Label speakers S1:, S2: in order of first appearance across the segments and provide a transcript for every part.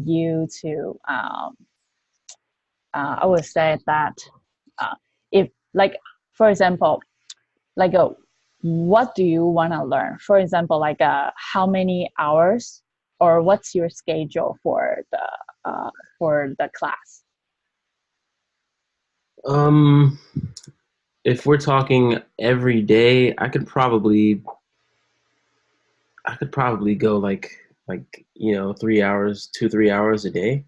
S1: you to I would say that if like for example like what do you want to learn, for example like how many hours or what's your schedule for the class.
S2: Um, if we're talking every day, I could probably go like 3 hours, 2, 3 hours a day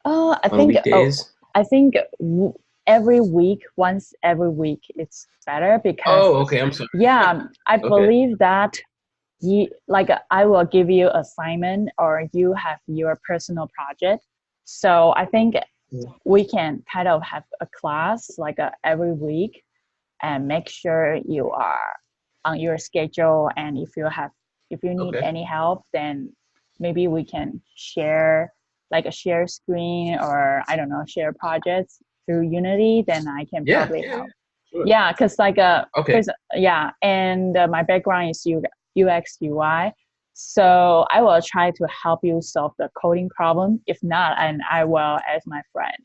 S1: I
S2: on
S1: think
S2: weekdays.
S1: I think every week, once every week, it's better because
S2: Oh, okay. I'm sorry.
S1: yeah, I
S2: Okay.
S1: believe that like I will give you assignment or you have your personal project. So I think we can kind of have a class like every week and make sure you are on your schedule. And if you need
S2: Okay.
S1: any help, then maybe we can share like a share screen or I don't know, share projects through Unity. Then I can
S2: Yeah.
S1: probably
S2: Yeah. Yeah.
S1: help.
S2: Sure.
S1: Yeah, because like
S2: Okay.
S1: first, yeah, and my background is UX UI, so I will try to help you solve the coding problem. If not, and I will ask my friend.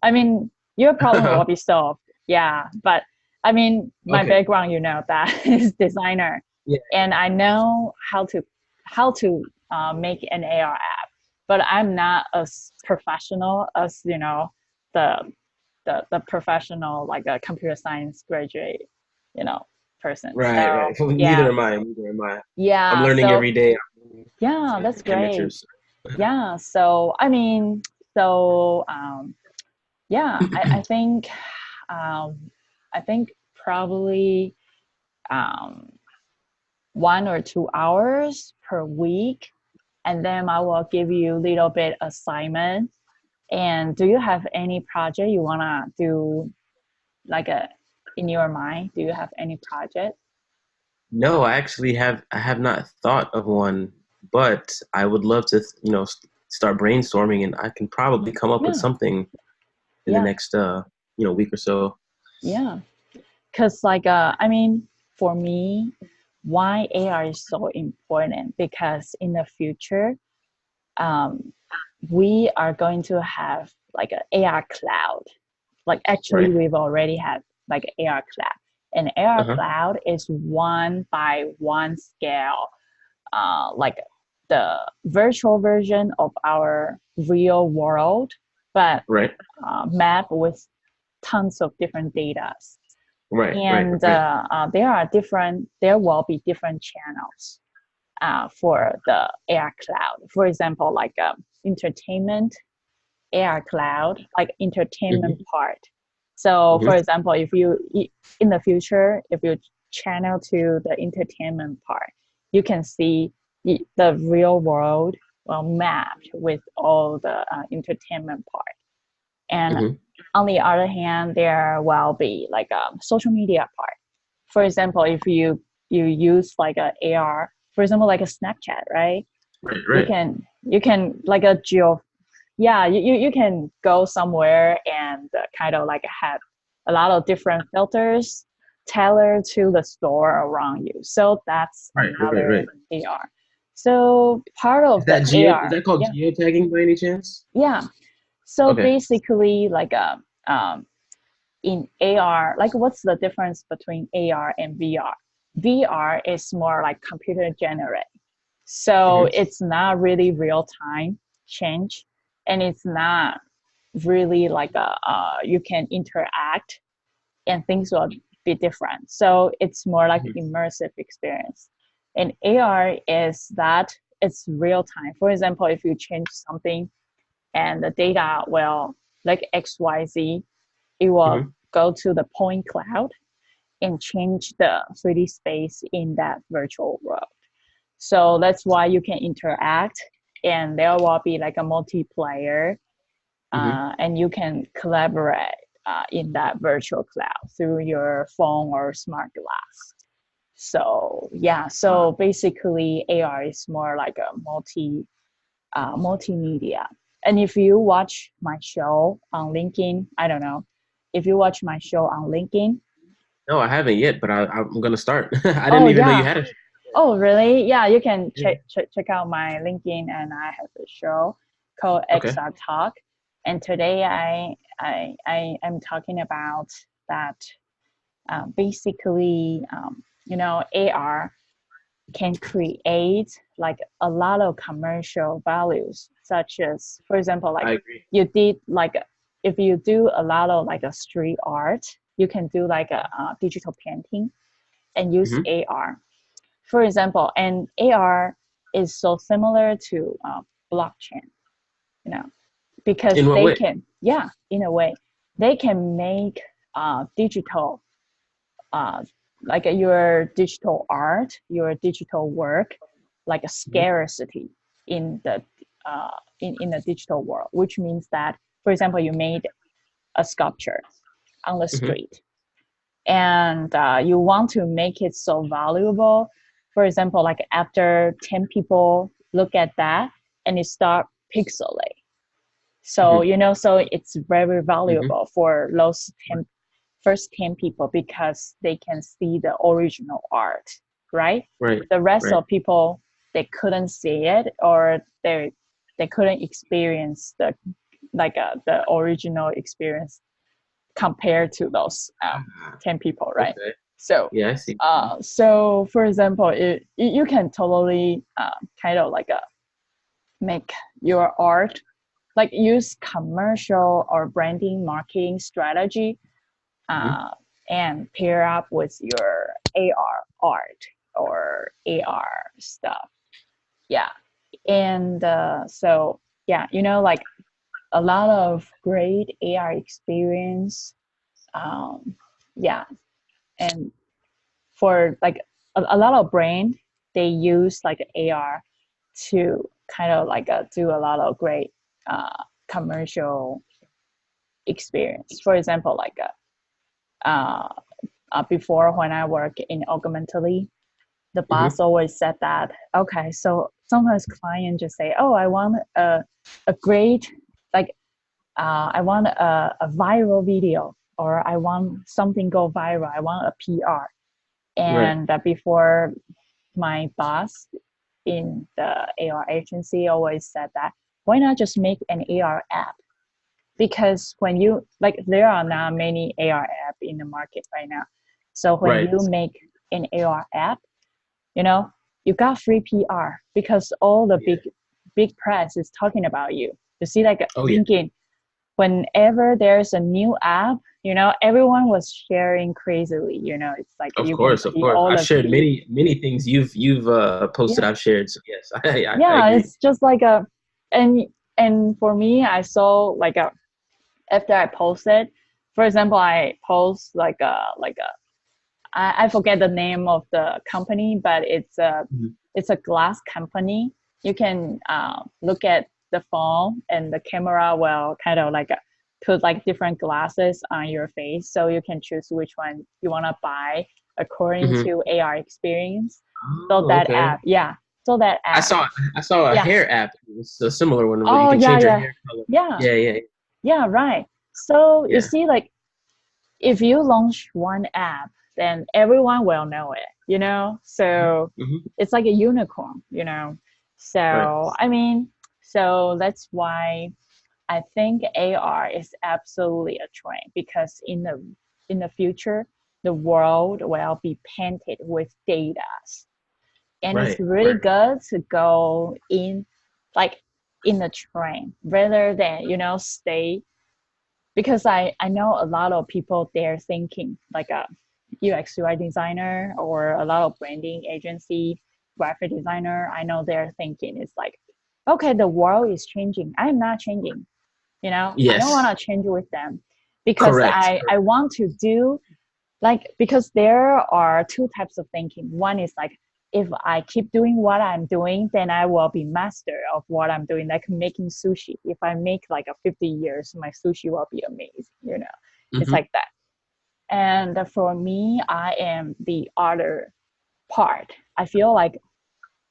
S1: I mean, your problem will be solved. Yeah, but I mean, my
S2: Okay.
S1: background, you know, that is designer,
S2: Yeah.
S1: and I know how to make an AR app, but I'm not as professional as you know the the professional like a computer science graduate, you know, person.
S2: Right.
S1: So
S2: Right. Well, neither
S1: yeah,
S2: am I. Neither am I. I'm
S1: yeah.
S2: learning
S1: So
S2: every day. I'm learning
S1: yeah,
S2: same
S1: that's great.
S2: signatures.
S1: Yeah. So I mean, so yeah, um, I think probably um 1 or 2 hours per week, and then I will give you a little bit assignment. And do you have any project you wanna do like a in your mind? Do you have any project?
S2: No, I have not thought of one, but I would love to, start brainstorming, and I can probably come up with
S1: Yeah,
S2: something in the
S1: yeah,
S2: next week or so.
S1: yeah. Because like I mean, for me, why AI is so important because in the future, um, we are going to have like an AR cloud. Like actually,
S2: Right.
S1: we've already had like AR cloud, and AR
S2: Uh-huh.
S1: cloud is one by one scale, like the virtual version of our real world, but
S2: Right.
S1: map with tons of different data.
S2: Right. Right.
S1: And
S2: Right.
S1: there will be different channels for the AR cloud. For example, like entertainment AR cloud, like entertainment
S2: Hmm.
S1: part. So,
S2: Hmm.
S1: for example, if you in the future, if you channel to the entertainment part, you can see the real world mapped with all the entertainment part. And
S2: Hmm.
S1: on the other hand, there will be like a social media part. For example, if you use like a AR, for example, like a Snapchat, right?
S2: Right.
S1: You
S2: Right.
S1: can like a geo, yeah, you can go somewhere and kind of like have a lot of different filters tailored to the store around you. So that's
S2: Right. Right.
S1: another
S2: Right.
S1: AR. So part
S2: Is
S1: of the
S2: that is
S1: AR,
S2: that called
S1: yeah,
S2: geotagging by any chance?
S1: yeah. So
S2: Okay.
S1: basically, like in AR, like what's the difference between AR and VR? VR is more like computer generated. So
S2: Hmm.
S1: it's not really real time change, and it's not really like you can interact and things will be different. So it's more like
S2: Hmm.
S1: immersive experience. And AR is that it's real time. For example, if you change something and the data will like XYZ, it will
S2: Hmm.
S1: go to the point cloud and change the 3D space in that virtual world. So that's why you can interact and there will be like a multiplayer
S2: Hmm.
S1: and you can collaborate in that virtual cloud through your phone or smart glass. So yeah, so basically AR is more like a multimedia. And if you watch my show on LinkedIn, I don't know, if you watch my show on LinkedIn,
S2: No, I haven't yet, but I'm gonna start. I
S1: oh
S2: didn't even know you
S1: yeah,
S2: had a.
S1: oh really? Yeah, you can
S2: Yeah.
S1: check out my LinkedIn and I have a show. called
S2: Okay.
S1: XR Talk. And today I am talking about that basically, AR can create like a lot of commercial values, such as, for example, like
S2: I agree.
S1: you did like if you do a lot of like a street art, you can do like a digital painting and use
S2: Hmm.
S1: AR, for example. And AR is so similar to blockchain, you know, because
S2: In what
S1: they
S2: way?
S1: can, yeah, in a way, they can make digital, uh, like your digital art, your digital work, like a
S2: Hmm.
S1: scarcity in the in the digital world, which means that, for example, you made a sculpture on the
S2: Hmm.
S1: street, and you want to make it so valuable. For example, like after 10 people look at that and it start pixelate. So,
S2: Hmm.
S1: so it's very
S2: Hmm.
S1: valuable for those 10, first 10 people because they can see the original art, right?
S2: Right.
S1: The rest
S2: Right.
S1: of people, they couldn't see it, or they couldn't experience the original experience compared to those
S2: Ah,
S1: 10 people, right?
S2: okay.
S1: So,
S2: Yeah, I see.
S1: so for example, you can totally kind of like make your art, like use commercial or branding marketing strategy,
S2: Hmm.
S1: uh, and pair up with your AR art or AR stuff. Yeah. And so, yeah, like a lot of great AR experience. Um, yeah. And for like a lot of brand, they use like AR to kind of like do a lot of great commercial experience. For example, like uh, before when I work in augmentally, the boss
S2: Hmm.
S1: always said that, okay, so sometimes clients just say, oh, I want a great, like, I want a viral video, or I want something go viral. I want a PR.
S2: Right.
S1: And before, my boss in the AR agency always said that, why not just make an AR app? Because when you like, there are not many AR app in the market right now. So when
S2: Right.
S1: you make an AR app, you know, you got free PR because all the
S2: Yeah.
S1: big press is talking about you. You see, like
S2: Oh yeah.
S1: LinkedIn, whenever there's a new app, everyone was sharing crazily. It's like
S2: Of
S1: you can
S2: course. Of
S1: see
S2: course.
S1: all
S2: I've
S1: of
S2: shared
S1: the,
S2: many things you've posted.
S1: yeah,
S2: I've shared. So yes, I
S1: yeah,
S2: agree.
S1: it's just like and and for me, I saw like after I posted, for example, I post like I forget the name of the company, but
S2: Mhm.
S1: it's a glass company. You can look at the phone, and the camera will kind of like put like different glasses on your face, so you can choose which one you want to buy according
S2: Mhm.
S1: to AR experience. So
S2: Oh,
S1: that
S2: okay.
S1: app, yeah. So that
S2: I
S1: app,
S2: saw I saw a
S1: yeah.
S2: hair app. It's a similar one where you
S1: Oh
S2: can
S1: yeah,
S2: change your
S1: yeah,
S2: hair color.
S1: yeah,
S2: Yeah, yeah,
S1: yeah. Right. So you
S2: yeah.
S1: see, like if you launch one app, then everyone will know it, So
S2: Hmm.
S1: it's like a unicorn,
S2: Right.
S1: So, I mean, so that's why I think AR is absolutely a trend, because in the future, the world will be painted with data. And it's
S2: Right.
S1: really
S2: Right.
S1: good to go in, like, in the train rather than, stay, because I know a lot of people, they're thinking like a UX UI designer or a lot of branding agency, graphic designer. I know they're thinking it's like, okay, the world is changing. I'm not changing. I don't
S2: Yes.
S1: want to change with them, because
S2: Correct.
S1: I want to do, like, because there are two types of thinking. One is like, if I keep doing what I'm doing, then I will be master of what I'm doing, like making sushi. If I make like a 50 years, my sushi will be amazing. It's
S2: Hmm.
S1: like that. And for me, I am the other part. I feel like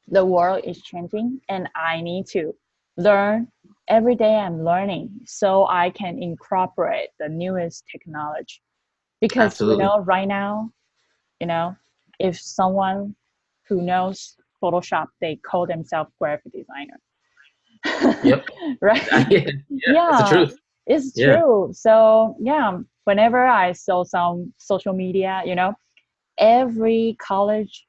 S1: the world is changing, and I need to learn. Every day I'm learning so I can incorporate the newest technology, because
S2: Absolutely.
S1: right now, you know, if someone who knows Photoshop, they call themselves graphic designer.
S2: Yep.
S1: Right?
S2: Yeah, that's the
S1: Yeah,
S2: truth.
S1: it's
S2: Yeah.
S1: true. So yeah, whenever I saw some social media, every college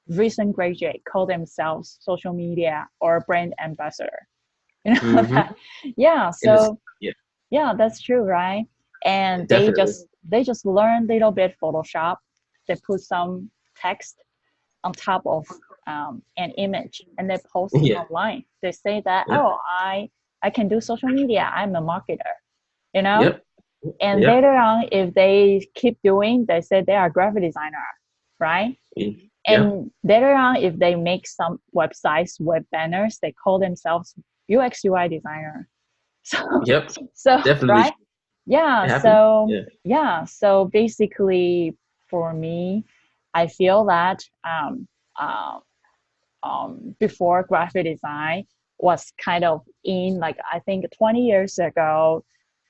S1: recent graduate call themselves social media or brand ambassador.
S2: Hmm.
S1: That. Yeah.
S2: And it's
S1: So
S2: yeah,
S1: yeah, that's true, right? And they
S2: definitely.
S1: just they just learn a little bit Photoshop. They put some text on top of an image and they post
S2: Yeah.
S1: online. They say that,
S2: Yep.
S1: oh, I can do social media. I'm a marketer, you know.
S2: Yep.
S1: And
S2: Yep.
S1: later on, if they keep doing, they say they are graphic designer, right?
S2: Yep.
S1: And later on, if they make some websites, web banners, they call themselves UX UI designer. So,
S2: Yep.
S1: so
S2: Definitely
S1: right? Yeah.
S2: it happens.
S1: So
S2: Yeah.
S1: yeah. So basically, for me, I feel that uh, before graphic design was kind of in like I think 20 years ago,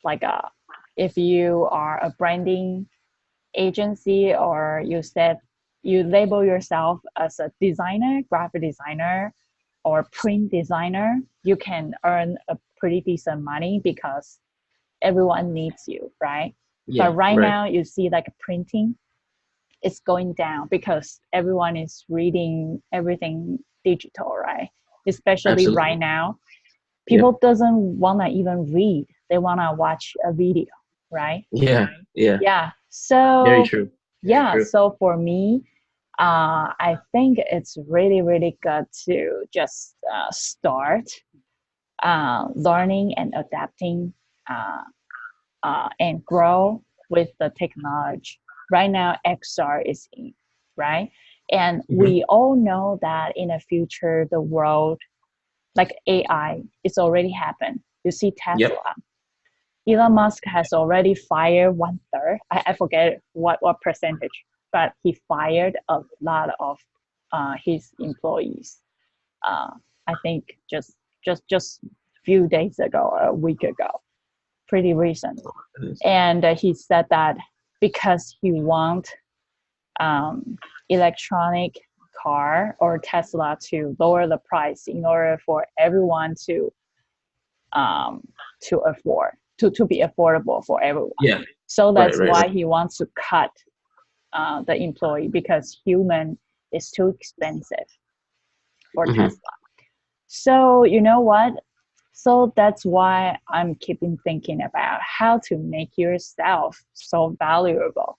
S1: like if you are a branding agency or you said you label yourself as a designer, graphic designer, or print designer, you can earn a pretty decent money because everyone needs you, right?
S2: Yeah.
S1: But right
S2: Right.
S1: now, you see like printing is going down because everyone is reading everything digital, right? Especially right
S2: Absolutely.
S1: now,
S2: Yep.
S1: people doesn't want to even read; they want to watch a video, right?
S2: Yeah. Yeah.
S1: Yeah.
S2: Very
S1: So
S2: true. Very
S1: yeah.
S2: true.
S1: So for me, I think it's really, really good to just start learning and adapting uh, and grow with the technology. Right now, XR is in, right? And
S2: Hmm.
S1: we all know that in the future, the world, like AI, it's already happened. You see
S2: Yep.
S1: Tesla. Elon Musk has already fired one third. I forget what percentage, but he fired a lot of his employees. Uh, I think just few days ago or a week ago, pretty recent. And he said that because he want um, electronic car or Tesla to lower the price in order for everyone um, to afford to be affordable for everyone.
S2: Yeah.
S1: So
S2: Right.
S1: that's
S2: Right. Right.
S1: why he wants to cut the employee because human is too expensive for
S2: Hmm.
S1: Tesla. So you know what? So that's why I'm keeping thinking about how to make yourself so valuable.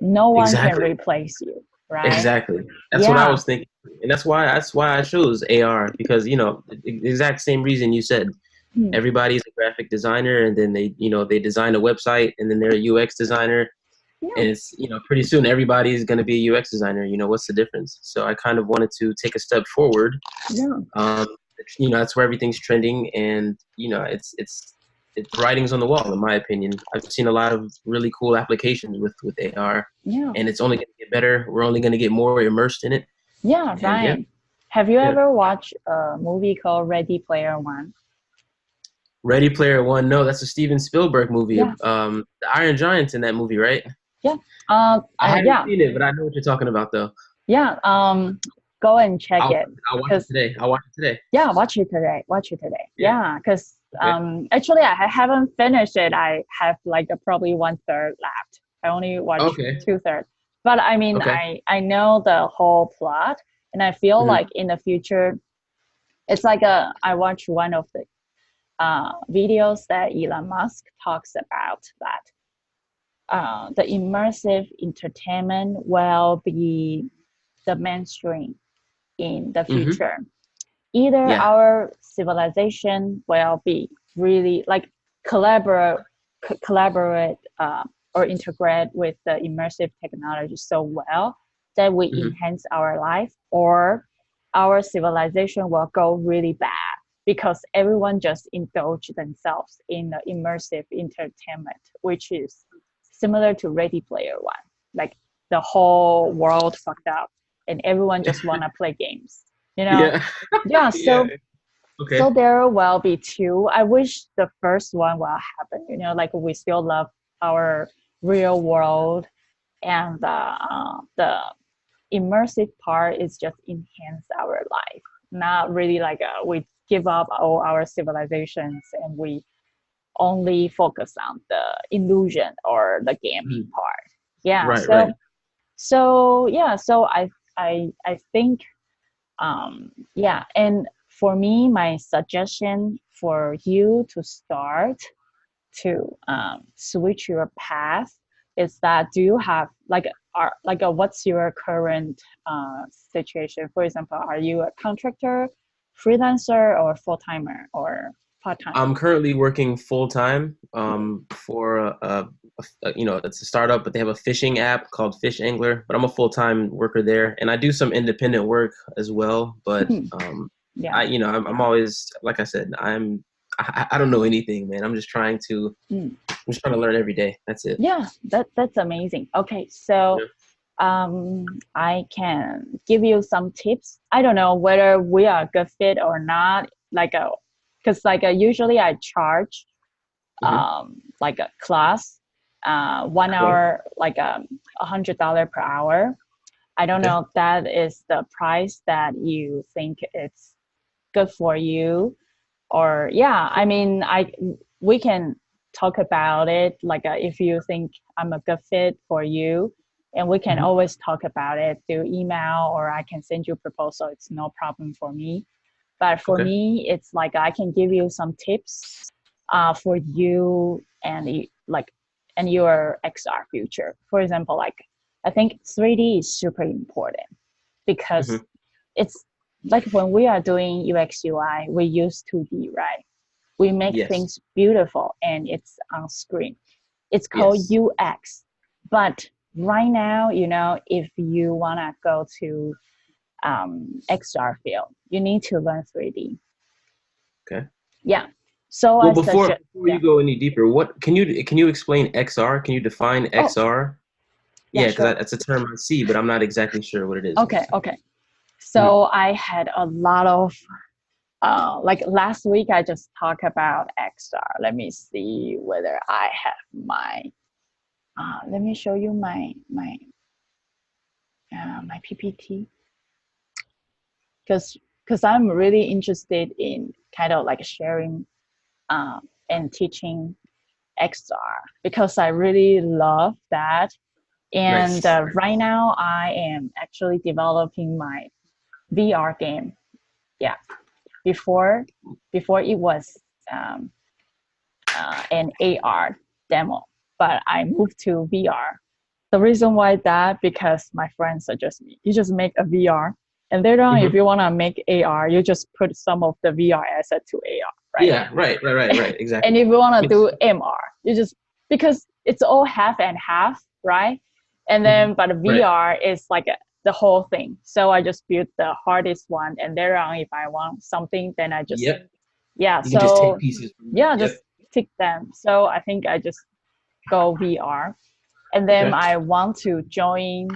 S1: No one can
S2: Exactly.
S1: replace you, right?
S2: Exactly. That's what I
S1: Yeah.
S2: was thinking, and that's why I chose AR because the exact same reason you said.
S1: Hmm.
S2: Everybody's a graphic designer, and then they design a website, and then they're a UX designer,
S1: Yeah.
S2: and it's pretty soon everybody's going to be a UX designer. What's the difference? So I kind of wanted to take a step forward.
S1: Yeah.
S2: Um, that's where everything's trending, and it's the writing's on the wall, in my opinion. I've seen a lot of really cool applications with AR,
S1: Yeah.
S2: and it's only going to get better. We're only going to get more immersed in it,
S1: Yeah.
S2: and yeah,
S1: Right. Have you
S2: yeah.
S1: ever watched a movie called Ready Player One?
S2: Ready Player One. No, that's a Steven Spielberg movie.
S1: Yeah.
S2: The Iron Giant's in that movie, right?
S1: Yeah.
S2: I haven't
S1: Yeah.
S2: seen it, but I know what you're talking about, though.
S1: Yeah. Go and check
S2: I'll
S1: it
S2: I'll watch it
S1: because
S2: today. I'll watch it today.
S1: yeah, watch it today. Watch it today.
S2: Yeah.
S1: Yeah, because
S2: Okay.
S1: actually I haven't finished it. I have like probably one third left. I only watched
S2: Okay.
S1: two thirds. But I mean,
S2: Okay.
S1: I know the whole plot, and I feel
S2: Hmm.
S1: like in the future, it's like I watched one of the videos that Elon Musk talks about that the immersive entertainment will be the mainstream in the
S2: Hmm.
S1: future. Either
S2: Yeah.
S1: our civilization will be really like collaborate or integrate with the immersive technology so well that we
S2: Hmm.
S1: enhance our life, or our civilization will go really bad because everyone just indulge themselves in the immersive entertainment, which is similar to Ready Player One. Like the whole world fucked up and everyone just wanna play games. You know?
S2: Yeah.
S1: Yeah,
S2: Yeah.
S1: so
S2: Okay.
S1: there will be two. I wish the first one will happen. Like we still love our real world, and the immersive part is just enhance our life, not really like we give up all our civilizations and we only focus on the illusion or the gaming part. Yeah.
S2: Right, right.
S1: So I think yeah, and for me, my suggestion for you to start to switch your path is that do you have what's your current situation? For example, are you a contractor, freelancer, or full timer or part time?
S2: I'm currently working full time for it's a startup, but they have a fishing app called Fish Angler. But I'm a full time worker there, and I do some independent work as well. But
S1: Yeah.
S2: I'm always, like I said, I don't know anything, man. I'm just trying to learn every day. That's it.
S1: Yeah, that's amazing. Okay, so I can give you some tips. I don't know whether we are a good fit or not. Usually I charge like a class, 1 hour, like $100 per hour. I don't know if that is the price that you think it's good for you, or yeah. I mean, we can talk about it. If you think I'm a good fit for you, and we can always talk about it through email, or I can send you a proposal. It's no problem for me. But for me, it's like I can give you some tips for you and your XR future. For example, I think 3D is super important because it's like when we are doing UX UI, we use 2D, right? We make
S2: Yes.
S1: things beautiful and it's on screen. It's called
S2: Yes.
S1: UX. But right now, if you want to go to XR field, you need to learn 3D.
S2: Okay.
S1: Yeah. So
S2: Well,
S1: I
S2: before
S1: suggest,
S2: you go any deeper, what can you explain XR? Can you define
S1: oh,
S2: XR?
S1: yeah,
S2: Yeah, because
S1: sure.
S2: that's a term I see, but I'm not exactly sure what it is.
S1: Okay. So I had a lot of like last week I just talked about XR. Let me see whether I have my let me show you my PPT, because I'm really interested in kind of like sharing and teaching XR because I really love that. And
S2: Nice.
S1: right now I am actually developing my VR game. Yeah, before it was um, an AR demo, but I moved to VR. The reason why that because my friend suggested me you just make a VR, and later on if you want to make AR, you just put some of the VR asset to AR, right?
S2: Yeah, right.
S1: And
S2: Exactly.
S1: if you want to do MR, you just because it's all half and half, right? And then but
S2: Right.
S1: VR is like the whole thing. So I just built the hardest one, and later on if I want something, then I just
S2: Yep.
S1: yeah.
S2: You can just take
S1: So
S2: pieces from
S1: yeah,
S2: Yep.
S1: just tick them. So I think I just go VR, and then
S2: Okay.
S1: I want to join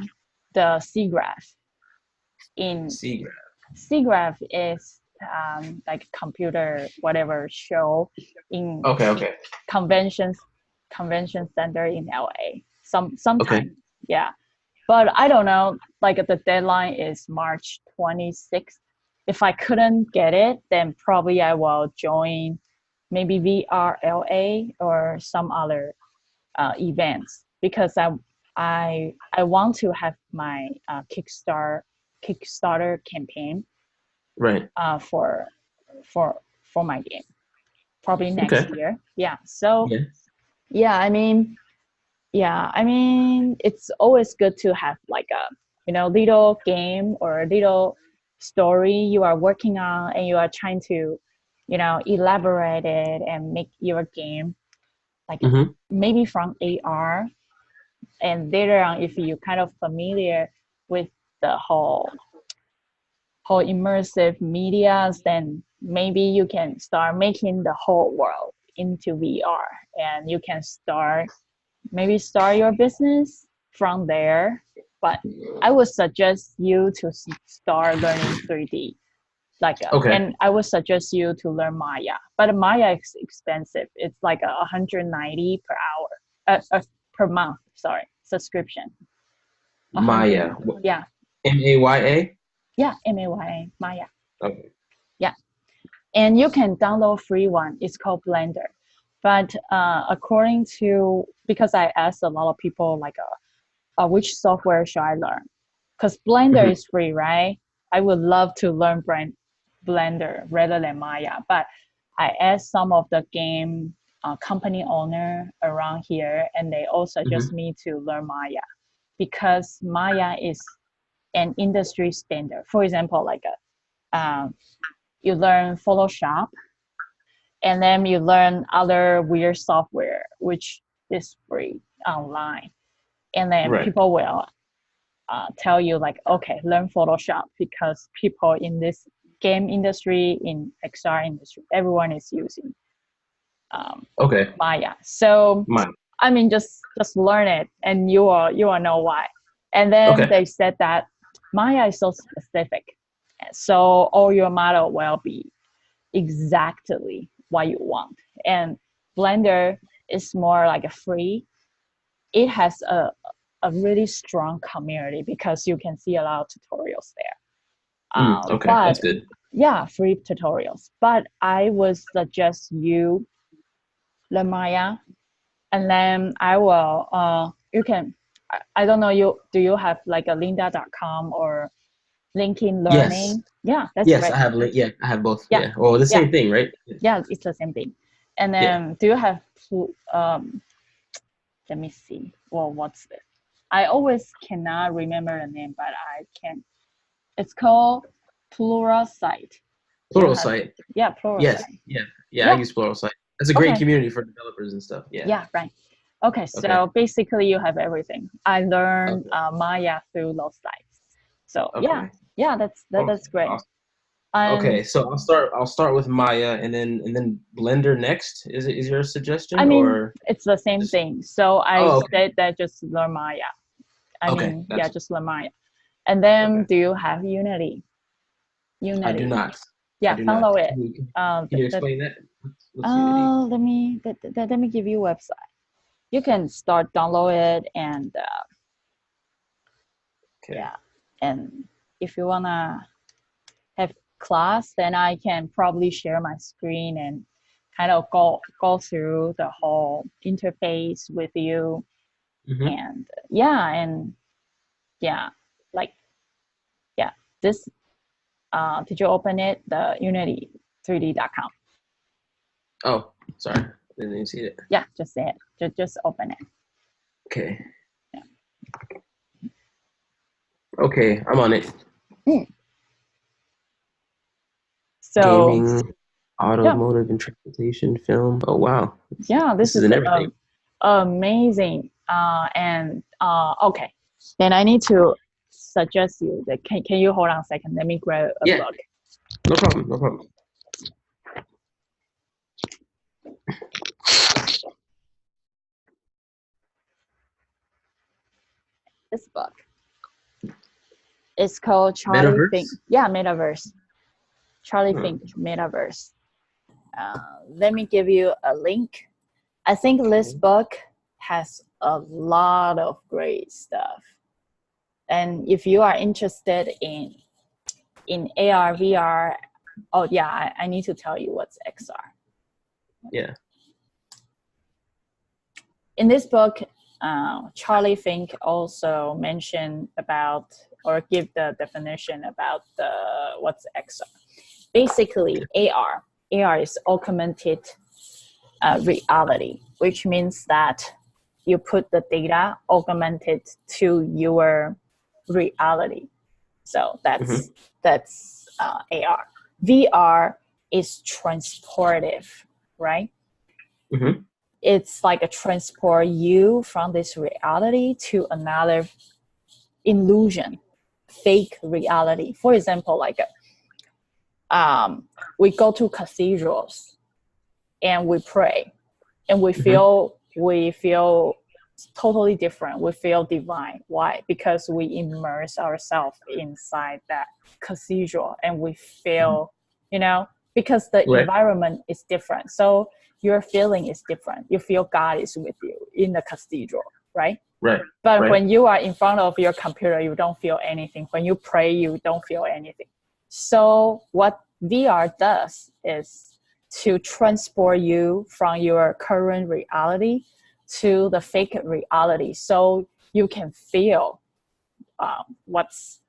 S1: the SIGGRAPH. In
S2: See.
S1: SIGGRAPH is like computer whatever show in
S2: Okay.
S1: conventions convention center in LA.
S2: Okay.
S1: Sometime, yeah. But I don't know. Like the deadline is March 26th. If I couldn't get it, then probably I will join maybe VRLA or some other events because I want to have my Kickstarter campaign
S2: Right.
S1: for for my game probably next
S2: Okay.
S1: year. Yeah. So
S2: Yeah.
S1: yeah, I mean it's always good to have like a little game or a little story you are working on and you are trying to elaborate it and make your game like maybe from AR, and later on if you kind of familiar with the whole immersive medias, then maybe you can start making the whole world into VR, and you can maybe start your business from there. But I would suggest you to start learning 3D.
S2: Okay.
S1: And I would suggest you to learn Maya, but Maya is expensive. It's like 190 per hour, per month. Sorry, subscription.
S2: Maya.
S1: 100. Yeah,
S2: MAYA.
S1: yeah, Maya, Maya.
S2: Okay.
S1: Yeah, and you can download free one. It's called Blender. But according to, because I asked a lot of people like, which software should I learn? Because Blender is free, right? I would love to learn Blender rather than Maya. But I asked some of the game company owner around here, and they all suggest me to learn Maya because Maya is an industry standard. For example, like you learn Photoshop, and then you learn other weird software, which is free online. And then people will tell you like, okay, learn Photoshop because people in this game industry, in XR industry, everyone is using Maya. So I mean, just learn it, and you will know why. And then they said that Maya is so specific, so all your model will be exactly what you want. And Blender is more like a free. It has a really strong community because you can see a lot of tutorials there.
S2: Okay,
S1: but
S2: that's good.
S1: Yeah, free tutorials. But I would suggest you learn Maya, and then I will. You can. I don't know. Do you have like a lynda.com or LinkedIn
S2: Yes.
S1: Learning? Yeah, that's
S2: Yes,
S1: great.
S2: I have. Yeah, I have both.
S1: Yeah.
S2: Yeah. Oh, the same thing, right?
S1: Yeah, it's the same thing. And then do you have let me see. Well, what's this? I always cannot remember the name, but I can. It's called Pluralsight.
S2: Pluralsight.
S1: Yeah, Pluralsight.
S2: Yes. Yeah. I use Pluralsight. That's a great community for developers and stuff. Yeah.
S1: Yeah, right. Okay, so basically you have everything. I learned Maya through those sites. So yeah, that's great.
S2: Awesome. Okay, so I'll start with Maya and then Blender next. Is your suggestion?
S1: I mean,
S2: or
S1: it's the same thing. So I said that just learn Maya. I mean, just learn Maya. And then do you have Unity?
S2: I do not.
S1: Yeah, download it.
S2: Can you explain that? What's Unity?
S1: Let me give you a website. You can start download it, and and if you wanna have class, then I can probably share my screen and kind of go through the whole interface with you. And this did you open it, the unity3d.com?
S2: Oh, sorry, didn't even see it.
S1: Yeah, just say it. Just open it.
S2: Okay. Okay, I'm on it.
S1: So
S2: gaming, automotive, and transportation, film. Oh wow.
S1: Yeah, this is
S2: everything.
S1: Amazing. Okay, then I need to suggest you that can you hold on a second? Let me grab a book.
S2: No problem.
S1: This book. It's called Charlie Fink. Yeah, Metaverse. Charlie Fink, Metaverse. Let me give you a link. I think this book has a lot of great stuff. And if you are interested in AR, VR, oh yeah, I need to tell you what's XR.
S2: Yeah.
S1: In this book, Charlie Fink also mentioned about or give the definition about what's XR. Basically, AR is augmented reality, which means that you put the data augmented to your reality. So that's AR. VR is transportive, right? It's like a transport you from this reality to another illusion, fake reality. For example, like we go to cathedrals and we pray, and we feel totally different. We feel divine. Why? Because we immerse ourselves inside that cathedral, and we feel, because the environment is different. So your feeling is different. You feel God is with you in the cathedral, right?
S2: Right.
S1: But when you are in front of your computer, you don't feel anything. When you pray, you don't feel anything. So what VR does is to transport you from your current reality to the fake reality, so you can feel what's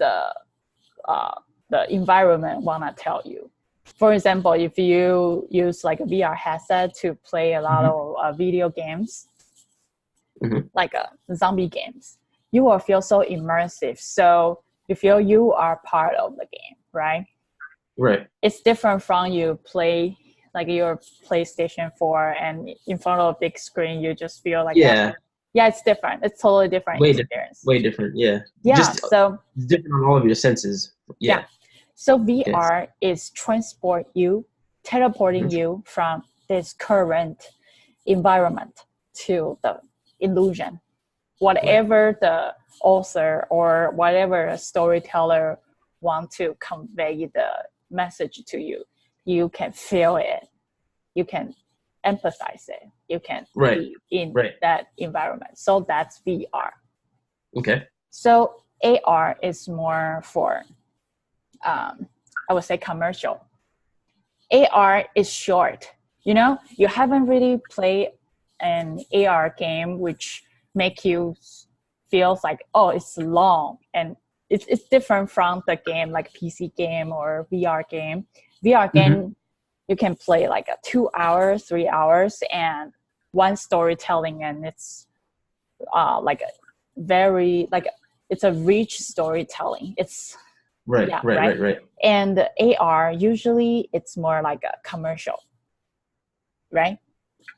S1: uh, the environment wanna tell you. For example, if you use like a VR headset to play a lot
S2: Mm-hmm.
S1: of video games,
S2: Mm-hmm.
S1: like zombie games, you will feel so immersive. So you feel you are part of the game, right?
S2: Right.
S1: It's different from you play like your PlayStation 4 and in front of a big screen, you just feel like,
S2: Yeah.
S1: yeah, it's different. It's totally different
S2: Way different.
S1: experience.
S2: Way different. Yeah.
S1: Yeah.
S2: Just
S1: So
S2: different on all of your senses.
S1: yeah.
S2: Yeah.
S1: So
S2: Yes.
S1: VR is transport you, teleporting
S2: Mm-hmm.
S1: you from this current environment to the illusion.
S2: Right.
S1: Whatever the author or whatever a storyteller want to convey the message to you, you can feel it. You can empathize it. You can
S2: Right.
S1: be in
S2: Right.
S1: that environment. So that's VR.
S2: Okay.
S1: So AR is more for, I would say, commercial. AR is short. You haven't really played an AR game which make you feels like, oh, it's long, and it's different from the game like PC game or VR game. VR
S2: Mm-hmm.
S1: game, you can play like a 2 hours, 3 hours, and one storytelling, and it's like a very like it's a rich storytelling. It's
S2: Right.
S1: yeah,
S2: Right.
S1: right.
S2: Right. Right.
S1: And AR usually it's more like a commercial, right?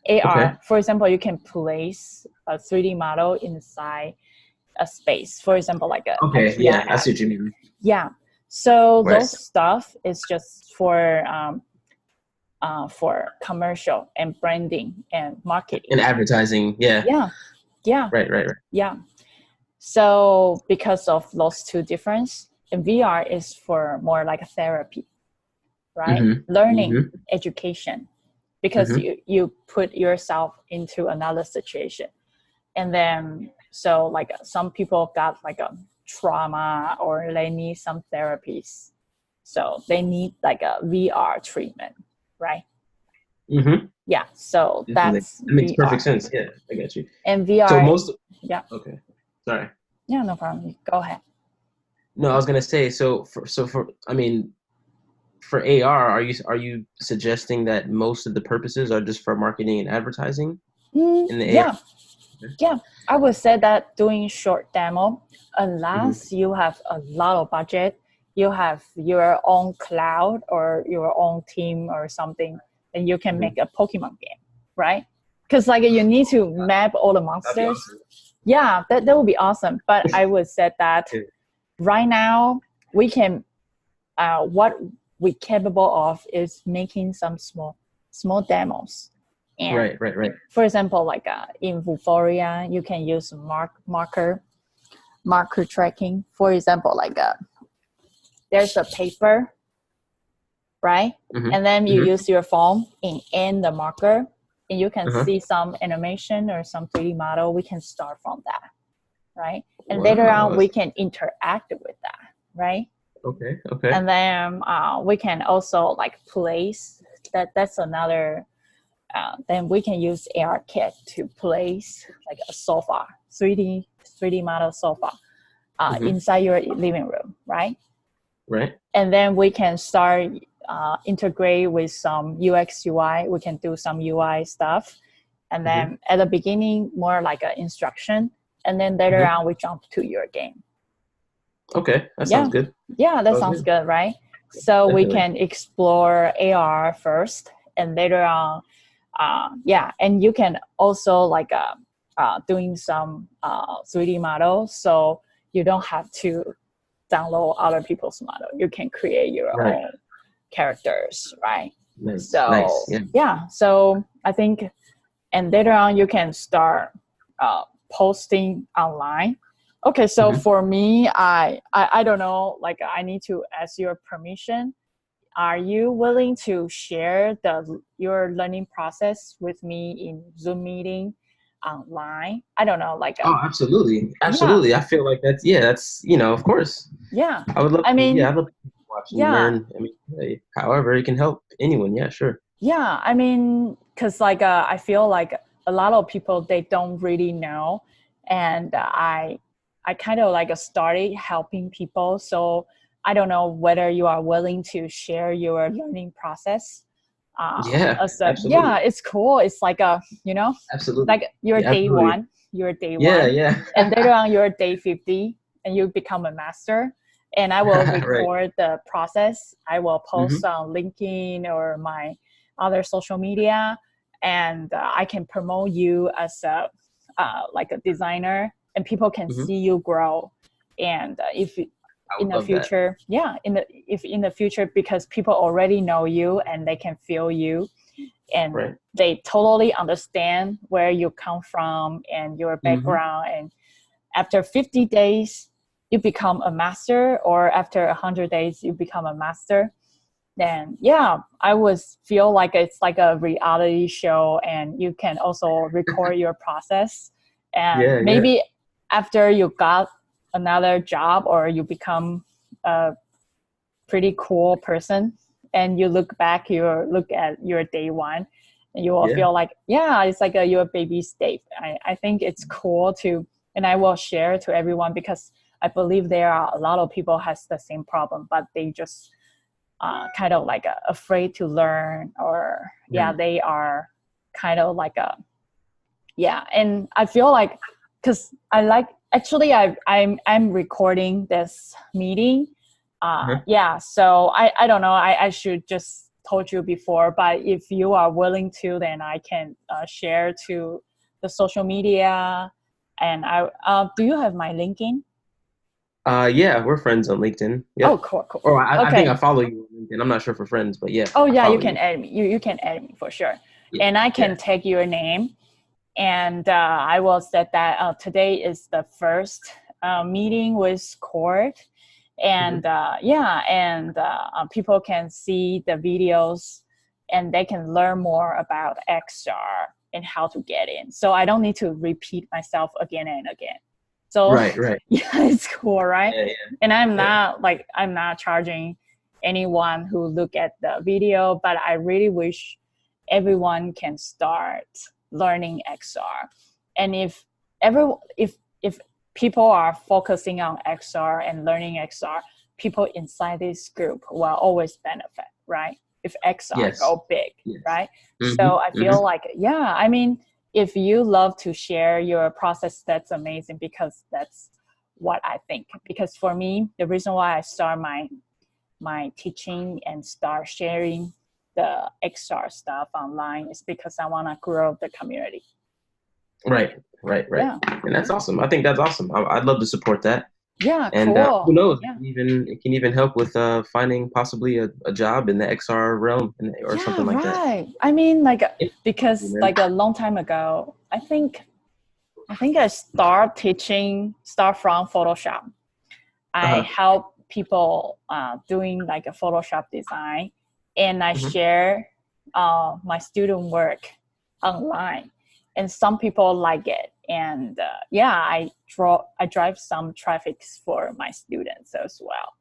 S2: Okay.
S1: AR, for example, you can place a 3D model inside a space. For example, like a
S2: Okay.
S1: IKEA
S2: Yeah. I
S1: hat.
S2: see what you mean.
S1: Yeah. So
S2: Right.
S1: those stuff is just for commercial and branding and marketing.
S2: And advertising. Yeah.
S1: Yeah. Yeah.
S2: Right. Right. Right.
S1: Yeah. So because of those two difference, and VR is for more like a therapy, right?
S2: Mm-hmm.
S1: Learning,
S2: Mm-hmm.
S1: education, because
S2: Mm-hmm.
S1: you put yourself into another situation. And then so like some people got like a trauma or they need some therapies, so they need like a VR treatment, right?
S2: Mm-hmm.
S1: Yeah, so
S2: Definitely.
S1: that's
S2: That makes perfect
S1: VR.
S2: sense. Yeah. I got you.
S1: And
S2: So
S1: VR,
S2: most.
S1: yeah,
S2: Okay. Sorry.
S1: yeah, no problem, go ahead.
S2: No, I was gonna say. I mean, for AR, are you suggesting that most of the purposes are just for marketing and advertising in the AR?
S1: Yeah, yeah, I would say that doing short demo,
S2: Mm-hmm.
S1: unless you have a lot of budget, you have your own cloud or your own team or something, then you can
S2: Mm-hmm.
S1: make a Pokemon game, right? Because like you need to map all the
S2: That'd be
S1: monsters.
S2: awesome.
S1: Yeah, that would be awesome. But I would say that
S2: Yeah.
S1: right now we can, what we capable of is making some small demos. And
S2: Right. Right. Right.
S1: for example, like in Vuforia, you can use marker tracking. For example, like there's a paper, right?
S2: Mm-hmm.
S1: And then you
S2: Mm-hmm.
S1: use your phone in the marker, and you can
S2: Uh-huh.
S1: see some animation or some 3D model. We can start from that, right? And later
S2: Wow.
S1: on, we can interact with that, right?
S2: Okay. Okay.
S1: And then we can also like place that. That's another. Then we can use AR kit to place like a sofa, 3D model sofa
S2: Mm-hmm.
S1: inside your living room, right?
S2: Right.
S1: And then we can start integrate with some UX UI. We can do some UI stuff, and
S2: Mm-hmm.
S1: then at the beginning more like an instruction, and then later
S2: Mm-hmm.
S1: on we jump to your game.
S2: Okay. That sounds
S1: Yeah,
S2: good.
S1: yeah, that
S2: Sounds
S1: sounds
S2: good.
S1: good, right? So we
S2: Definitely.
S1: can explore AR first, and later on, yeah, and you can also like doing some 3D models, so you don't have to download other people's model. You can create your
S2: Right.
S1: own characters, right?
S2: Nice.
S1: So
S2: Nice. Yeah.
S1: yeah, so I think, and later on you can start posting online. Okay, so
S2: Mm-hmm.
S1: for me, I don't know, like I need to ask your permission. Are you willing to share your learning process with me in Zoom meeting online? I don't know, like
S2: Oh, absolutely.
S1: yeah,
S2: Absolutely. I feel like that's of course.
S1: yeah.
S2: I would love
S1: I
S2: to. Yeah,
S1: mean,
S2: I'd love to. watch and
S1: Yeah.
S2: learn. I mean, hey, however it can help anyone. Yeah, sure.
S1: Yeah, I mean, because like I feel like a lot of people they don't really know, and I kind of like started helping people. So I don't know whether you are willing to share your learning process.
S2: Yeah,
S1: As a,
S2: absolutely,
S1: yeah, it's cool. It's like a
S2: absolutely.
S1: like your
S2: Yeah,
S1: day
S2: absolutely.
S1: one, your day
S2: Yeah,
S1: one,
S2: yeah.
S1: and later on your day 50, and you become a master. And I will
S2: Right.
S1: record the process. I will post
S2: Hmm.
S1: on LinkedIn or my other social media, and I can promote you as a like a designer, and people can
S2: Hmm.
S1: see you grow. And if
S2: I
S1: in
S2: would
S1: the
S2: love that.
S1: future, yeah, in the future, because people already know you and they can feel you, and
S2: Right.
S1: they totally understand where you come from and your
S2: Hmm.
S1: background, and after 50 days you become a master, or after 100 days you become a master, then yeah, I would feel like it's like a reality show, and you can also record your process. And
S2: Yeah, yeah.
S1: maybe after you got another job, or you become a pretty cool person, and you look at your day one, and you will
S2: Yeah.
S1: feel like, yeah, it's like your baby step. I think it's cool to, and I will share to everyone, because I believe there are a lot of people has the same problem, but they just kind of like afraid to learn, or yeah,
S2: Right.
S1: they are kind of like a, yeah. And I feel like, because I like, actually I'm recording this meeting,
S2: Uh-huh.
S1: yeah, so I don't know, I should just told you before, but if you are willing to, then I can share to the social media. And I do you have my LinkedIn?
S2: Yeah, we're friends on LinkedIn.
S1: Oh,
S2: Yep.
S1: cool, cool.
S2: Or I think I
S1: Okay.
S2: follow you on LinkedIn. I'm not sure if we're friends, but yeah,
S1: Oh
S2: I
S1: yeah, you
S2: follow
S1: can
S2: you.
S1: add me. You can add me for sure,
S2: Yeah,
S1: and I
S2: yeah.
S1: can take your name. And I will say that today is the first meeting with Cort,
S2: Hmm.
S1: and yeah, and people can see the videos, and they can learn more about XR and how to get in. So I don't need to repeat myself again and again. So
S2: Right, right.
S1: yeah, it's cool, right?
S2: Yeah,
S1: And
S2: yeah,
S1: I'm not charging anyone who look at the video, but I really wish everyone can start learning XR. And if people are focusing on XR and learning XR, people inside this group will always benefit, right? If XR
S2: yes,
S1: go big,
S2: yes.
S1: right?
S2: Hmm.
S1: So I
S2: Hmm.
S1: feel like, yeah, I mean, if you love to share your process, that's amazing, because that's what I think. Because for me, the reason why I start my teaching and start sharing the XR stuff online is because I want to grow the community.
S2: Right, right, right.
S1: Yeah.
S2: And that's awesome. I think that's awesome. I'd love to support that.
S1: Yeah,
S2: And who
S1: cool.
S2: knows?
S1: Yeah.
S2: It can even help with finding possibly a job in the XR realm or
S1: Yeah,
S2: something like that.
S1: right. I mean, like,
S2: Yeah,
S1: because
S2: man.
S1: like a long time ago, I think I start from Photoshop. I
S2: Uh-huh.
S1: help people doing like a Photoshop design, and I
S2: Hmm.
S1: share my student work online, and some people like it. And yeah, I drive some traffic for my students as well.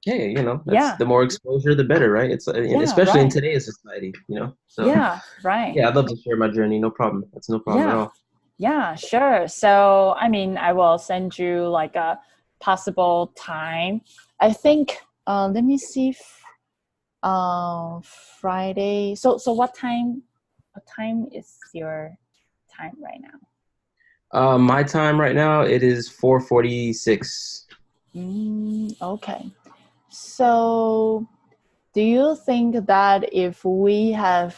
S2: Hey, that's
S1: Yeah,
S2: the more exposure, the better, right? It's
S1: yeah,
S2: especially in
S1: right.
S2: today's society. So
S1: Yeah, right.
S2: yeah, I'd love to share my journey. No problem. That's no problem at
S1: Yeah,
S2: all.
S1: yeah, sure. So, I mean, I will send you like a possible time. I think, let me see, Friday. So what time is your time right now?
S2: My time right now it is 4:46.
S1: Okay. So, do you think that if we have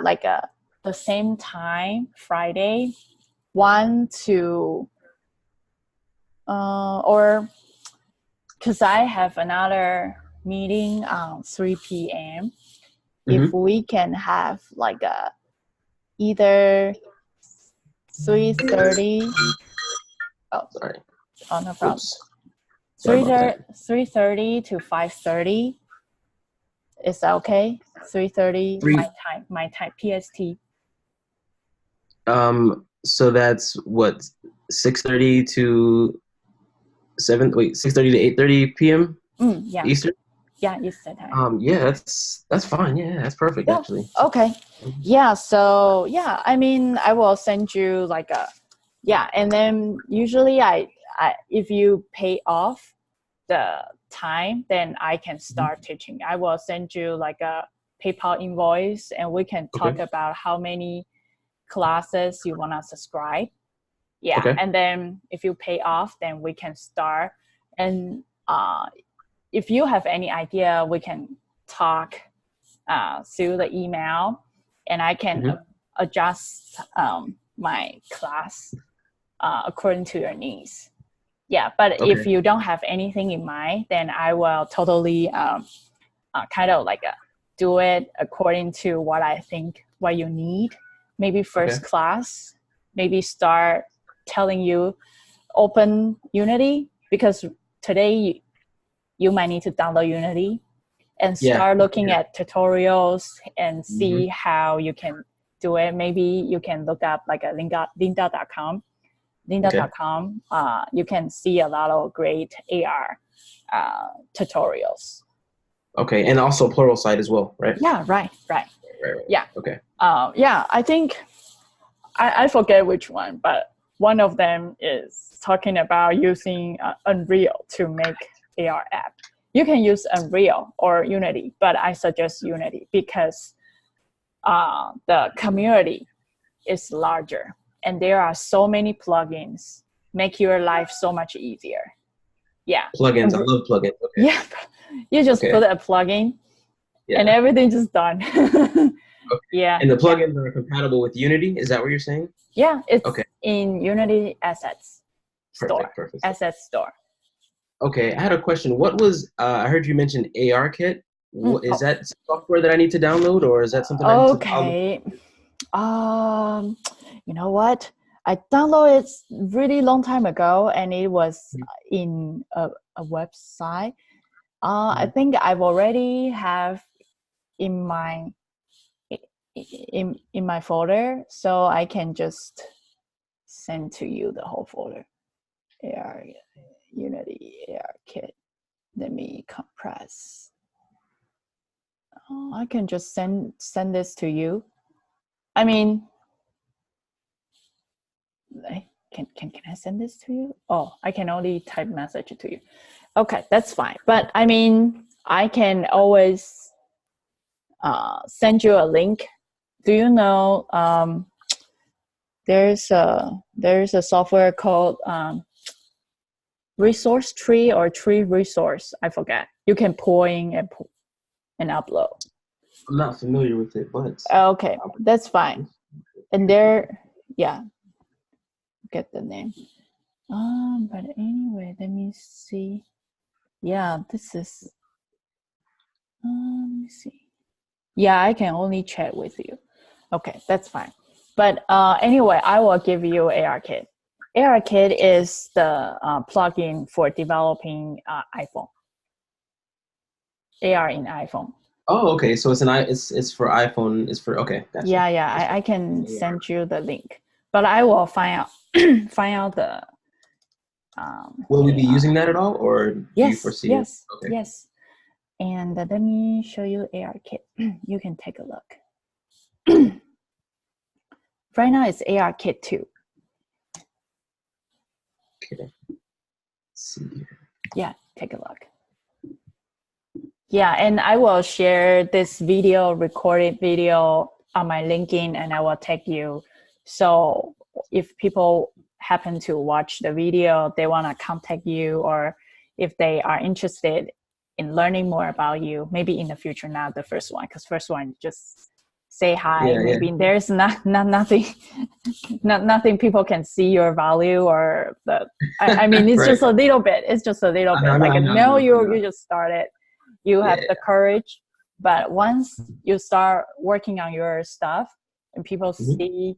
S1: like the same time Friday, one to or because I have another meeting on 3 p.m. If
S2: Mm-hmm.
S1: we can have like a either 3:30. Oh,
S2: Sorry.
S1: oh, no problem.
S2: Oops. Sorry about that.
S1: 3:30 to 5:30. Is that okay? 3:30
S2: Three.
S1: my time PST.
S2: So that's what 6:30 to 7. Wait, 6:30 to 8:30 p.m.
S1: Yeah.
S2: Eastern?
S1: Yeah, Eastern time.
S2: Yeah, that's fine. Yeah, that's perfect
S1: Yeah.
S2: actually.
S1: Okay. Yeah. So yeah, I mean, I will send you like a yeah, and then usually I if you pay off the time, then I can
S2: Mhm.
S1: start teaching. I will send you like a PayPal invoice, and we can talk
S2: Okay.
S1: about how many classes you want to subscribe. Yeah,
S2: Okay.
S1: and then if you pay off, then we can start. And if you have any idea, we can talk through the email, and I can
S2: Hmm.
S1: adjust my class according to your needs. Yeah, but if
S2: Okay.
S1: you don't have anything in mind, then I will totally kind of like do it according to what I think what you need. Maybe
S2: Okay.
S1: first class, maybe start telling you open Unity, because today you might need to download Unity and
S2: Yeah.
S1: start looking
S2: Yeah.
S1: at tutorials and
S2: Hmm.
S1: see how you can do it. Maybe you can look up like a lynda.com.
S2: Okay.
S1: Lynda.com, you can see a lot of great AR tutorials.
S2: Okay. And also Pluralsight as well, right?
S1: Yeah, right, right.
S2: Right.
S1: Yeah.
S2: Okay.
S1: Yeah, I think I forget which one, but one of them is talking about using Unreal to make AR app. You can use Unreal or Unity, but I suggest Unity because the community is larger and there are so many plugins, make your life so much easier. Yeah.
S2: Plugins. I
S1: And
S2: love plugins. Okay.
S1: yeah, you just
S2: Okay.
S1: put a plugin and
S2: Yeah.
S1: everything just done.
S2: Okay.
S1: Yeah,
S2: And the
S1: yeah.
S2: plugins are compatible with Unity. Is that what you're saying?
S1: Yeah, it's
S2: Okay.
S1: in Unity Assets Store.
S2: Perfect. Perfect.
S1: Assets Store.
S2: Okay. I had a question. What was I heard you mention ARKit. What is
S1: Oh,
S2: that software that I need to download, or is that something I need to?
S1: okay. Um, you know what? I downloaded it really long time ago, and it was in a website. I
S2: Mhm.
S1: think I've already have in my in my folder, so I can just send to you the whole folder. AR Unity AR kit. Let me compress. Oh, I can just send this to you. I mean, can I send this to you? Oh, I can only type message to you. Okay, that's fine. But I mean, I can always send you a link. Do you know there's a software called Resource Tree or Tree Resource? I forget. You can pull in and upload.
S2: I'm not familiar with it, but
S1: Okay, that's fine. And there, yeah, get the name. But anyway, let me see. Yeah, this is. Let me see. Yeah, I can only chat with you. Okay, that's fine. But anyway, I will give you ARKit. ARKit is the plugin for developing iPhone. AR in iPhone.
S2: oh, okay. So it's for iPhone. It's for okay. Gotcha.
S1: Yeah, yeah.
S2: It's for
S1: I can
S2: AR.
S1: send you the link, but I will find out find out the
S2: Will we be
S1: AR.
S2: using that at all, or do you
S1: Yes,
S2: foresee it?
S1: yes,
S2: Okay.
S1: yes. And let me show you ARKit. You can take a look.
S2: Okay.
S1: Right now it's ARKit 2.
S2: Okay. Let's see.
S1: Yeah, take a look. Yeah, and I will share this video, recorded video on my LinkedIn, and I will tag you. So if people happen to watch the video, they want to contact you, or if they are interested in learning more about you, maybe in the future, not the first one, because first one just say hi.
S2: Yeah, yeah.
S1: Maybe there's nothing, nothing people can see your value or the. I mean, it's
S2: Right.
S1: just a little bit. It's just a little
S2: I know.
S1: bit.
S2: I know.
S1: Like
S2: I know. I
S1: no,
S2: know. I
S1: you
S2: know.
S1: just started, you have
S2: Yeah.
S1: the courage, but once you start working on your stuff and people
S2: Mhm.
S1: see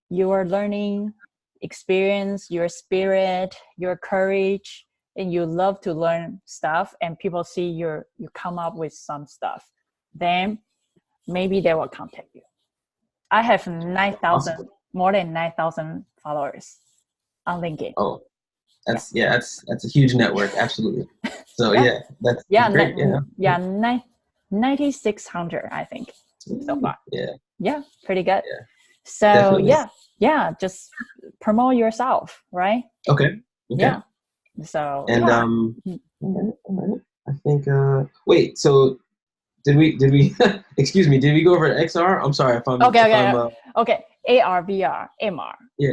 S1: your learning experience, your spirit, your courage, and you love to learn stuff, and people see you come up with some stuff, then maybe they will contact you. I have
S2: Awesome.
S1: 9,000, more than 9,000 followers on LinkedIn.
S2: Oh, That's a huge network. Absolutely. So
S1: Yeah.
S2: that's
S1: Yeah.
S2: great. Yeah.
S1: 9,600, I think, so far.
S2: Yeah.
S1: Yeah. Pretty good.
S2: Yeah.
S1: So
S2: Definitely.
S1: yeah. Just promote yourself, right?
S2: Okay. Okay.
S1: Yeah. So
S2: And
S1: yeah.
S2: all right. I think wait, so did we excuse me, did we go over XR? I'm sorry if I'm
S1: Okay. AR, VR, MR.
S2: yeah.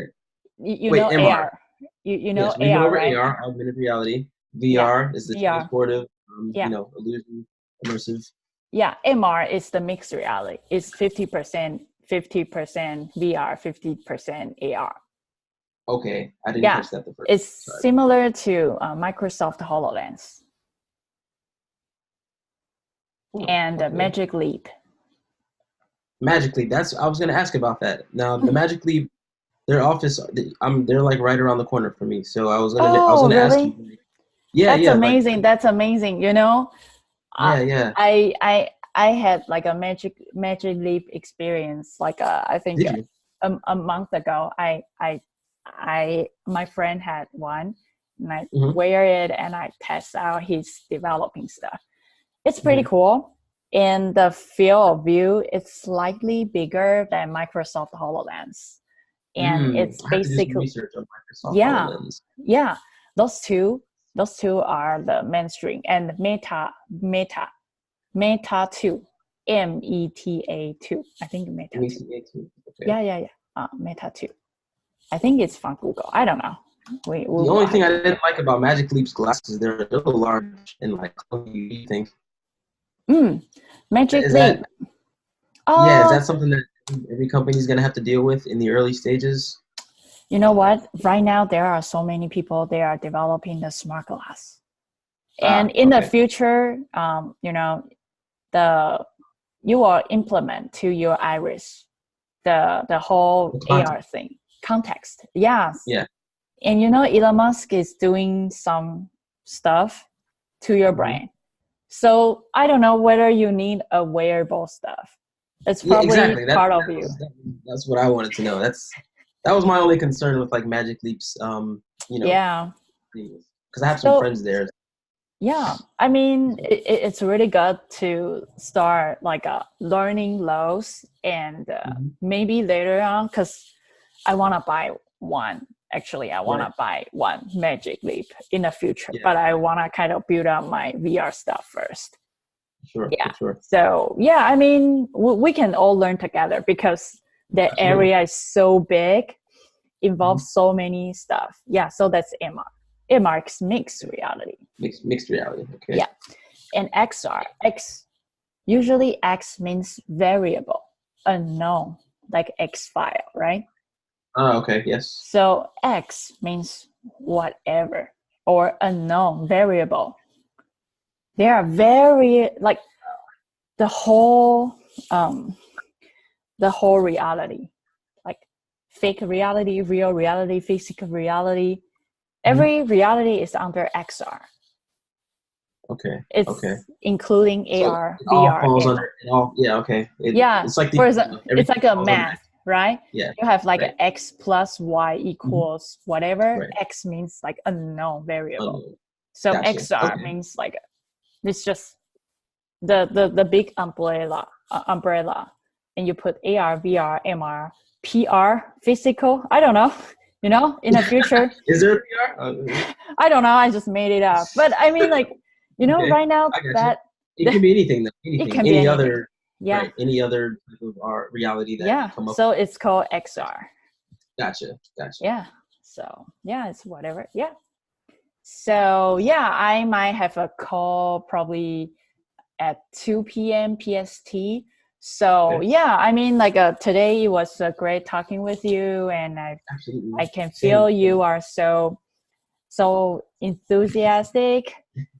S1: You
S2: Wait,
S1: know
S2: MR.
S1: AR. You know
S2: Yes, we went
S1: AR,
S2: over
S1: right?
S2: AR, augmented reality.
S1: Yeah.
S2: VR is the
S1: VR.
S2: transportive
S1: Yeah.
S2: illusion, immersive.
S1: Yeah. MR is the mixed reality. It's 50% VR, 50% AR.
S2: Okay. I didn't
S1: Yeah.
S2: catch that the first.
S1: It's
S2: Sorry.
S1: similar to Microsoft HoloLens
S2: Oh,
S1: and
S2: okay.
S1: Magic Leap.
S2: Magic Leap. That's I was gonna ask about that. Now the Magic Leap, their office, they're like right around the corner for me. So I was
S1: Oh,
S2: gonna ask you.
S1: really?
S2: Like, yeah,
S1: That's
S2: yeah,
S1: amazing. That's amazing. You know, I
S2: yeah, yeah.
S1: I had like a Magic Leap experience. Like I think
S2: Did you?
S1: a month ago. I my friend had one, and I
S2: Mm-hmm.
S1: wear it and I test out his developing stuff. It's pretty
S2: Mm-hmm.
S1: cool. And the field of view is slightly bigger than Microsoft HoloLens, and it's
S2: I have to do some
S1: basically
S2: research on Microsoft
S1: yeah,
S2: HoloLens.
S1: yeah. Those two, those two are the mainstream, and Meta 2, META 2. I think
S2: Let
S1: Meta
S2: me
S1: 2.
S2: see. Okay.
S1: Yeah. Meta 2. I think it's from Google. I don't know. We
S2: The
S1: will
S2: only
S1: have
S2: thing I
S1: to.
S2: didn't like about Magic Leap's glasses, they're a little large and like clunky. What do you think?
S1: Magic
S2: Is
S1: Leap.
S2: that yeah? Is
S1: Uh,
S2: that something that every company's gonna have to deal with in the early stages?
S1: you know what? Right now, there are so many people. They are developing the smart glass, and
S2: Ah,
S1: in the
S2: okay.
S1: future, the you will implement to your iris the whole
S2: The
S1: AR
S2: content.
S1: thing context. Yes,
S2: Yeah.
S1: and Elon Musk is doing some stuff to your
S2: Mhm.
S1: brain. So I don't know whether you need a wearable stuff. It's
S2: Yeah,
S1: probably
S2: exactly.
S1: part of you.
S2: That's what I wanted to know. That was my only concern with like Magic Leap's
S1: Yeah.
S2: because I have some
S1: So
S2: friends there.
S1: yeah, I mean, it's really good to start like learning those, and
S2: Mhm.
S1: maybe later on, because I want to buy one. Actually, I want
S2: Right.
S1: to buy one Magic Leap in the future,
S2: Yeah.
S1: but I want to kind of build up my VR stuff first.
S2: Sure.
S1: Yeah.
S2: For sure.
S1: So yeah, I mean, we can all learn together because the
S2: Absolutely.
S1: area is so big,
S2: Mhm.
S1: involves so many stuff. Yeah. So that's MR. MR is mixed reality.
S2: Mixed reality. Okay.
S1: Yeah. And XR, usually X means variable, unknown, like X file, right?
S2: Ah, okay. Yes.
S1: So X means whatever or unknown variable. They are very like the whole um the whole reality, like fake reality, real reality, physical reality.
S2: Mhm.
S1: Every reality is under XR.
S2: Okay. Okay.
S1: It's including
S2: So
S1: AR,
S2: it all
S1: VR,
S2: falls under
S1: MR.
S2: it all. Yeah. Okay.
S1: Yeah,
S2: It's like
S1: for example, it's
S2: everything
S1: like a
S2: falls under.
S1: math, right?
S2: Yeah.
S1: You have like
S2: Right.
S1: an x plus y
S2: Mhm.
S1: equals whatever.
S2: Right.
S1: X means like unknown variable.
S2: Unknown.
S1: So
S2: Gotcha.
S1: XR
S2: Okay.
S1: means like it's just the big umbrella, and you put AR, VR, MR, PR, physical. I don't know. In the future,
S2: Is there a PR?
S1: I don't know. I just made it up. But I mean, like,
S2: Okay,
S1: right now
S2: I got you.
S1: that
S2: It can be anything though.
S1: it
S2: Anything.
S1: can be
S2: Any
S1: anything.
S2: other
S1: Yeah,
S2: right. Any other type of our reality that you
S1: yeah.
S2: come up
S1: So it's called
S2: with.
S1: XR.
S2: Gotcha. Gotcha.
S1: Yeah. So yeah, it's whatever. Yeah. So yeah, I might have a call probably at 2 p.m. PST. So
S2: Okay.
S1: yeah, I mean, like today it was great talking with you, and I
S2: Absolutely.
S1: can feel
S2: Same.
S1: you are so enthusiastic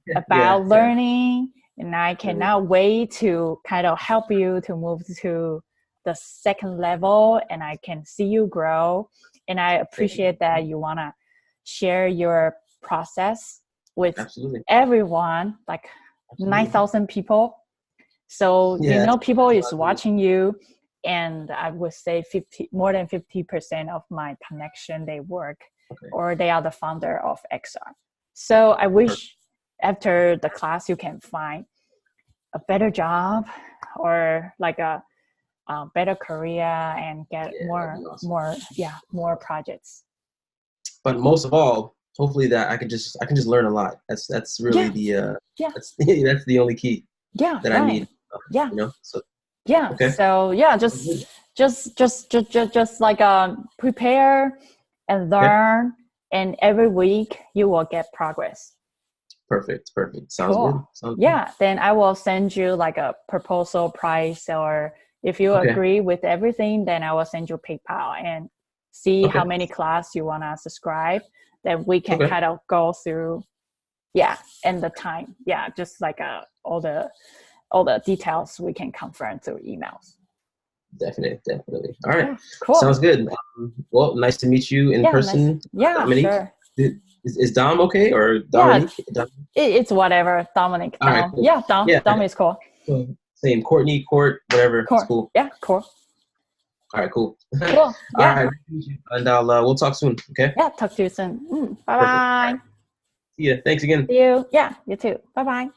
S2: Yeah.
S1: about
S2: Yeah.
S1: learning, and I
S2: Absolutely.
S1: cannot wait to kind of help you to move to the second level, and I can see you grow. And I
S2: Thank you.
S1: appreciate that you want to share your process with
S2: Absolutely.
S1: everyone, like
S2: Absolutely.
S1: 9,000 people. So
S2: Yeah.
S1: people
S2: That's
S1: is
S2: what I do.
S1: watching you, and I would say more than 50% of my connection they work
S2: Okay.
S1: or they are the founder of XR. So I wish after the class you can find a better job or like a better career and get
S2: Awesome.
S1: more projects.
S2: But most of all, hopefully that I can just learn a lot. That's really
S1: Yeah,
S2: the
S1: yeah,
S2: that's that's the only key
S1: yeah,
S2: that I
S1: right.
S2: need.
S1: Yeah,
S2: So
S1: yeah.
S2: okay.
S1: So yeah, just like prepare and
S2: Okay.
S1: learn, and every week you will get progress.
S2: Perfect. Sounds good.
S1: Cool. Yeah, then I will send you like a proposal price, or if you
S2: Okay.
S1: agree with everything, then I will send you PayPal and see how
S2: Okay.
S1: many class you want to subscribe. Then we can
S2: Okay.
S1: kind of go through, yeah, and the time. Yeah, just like all the details we can confirm through emails.
S2: Definitely. All right.
S1: Yeah, cool.
S2: Sounds good. Well, nice to meet you in
S1: Yeah, nice.
S2: person,
S1: Yeah,
S2: Dominique.
S1: sure.
S2: Is Dom okay or
S1: Yeah,
S2: Dominique?
S1: it's whatever. Dominic,
S2: All right.
S1: Dom.
S2: Cool.
S1: Yeah, Dom.
S2: Yeah.
S1: Dom is cool.
S2: So, same. Courtney, Court, whatever. It's
S1: Cool.
S2: cool.
S1: Yeah, cool.
S2: All right. Cool.
S1: Cool.
S2: All
S1: Yeah.
S2: right. And we'll talk soon. Okay.
S1: Yeah, talk to you soon. Bye
S2: Perfect. All
S1: bye.
S2: right. See ya. Thanks again.
S1: See you. Yeah, you too. Bye bye.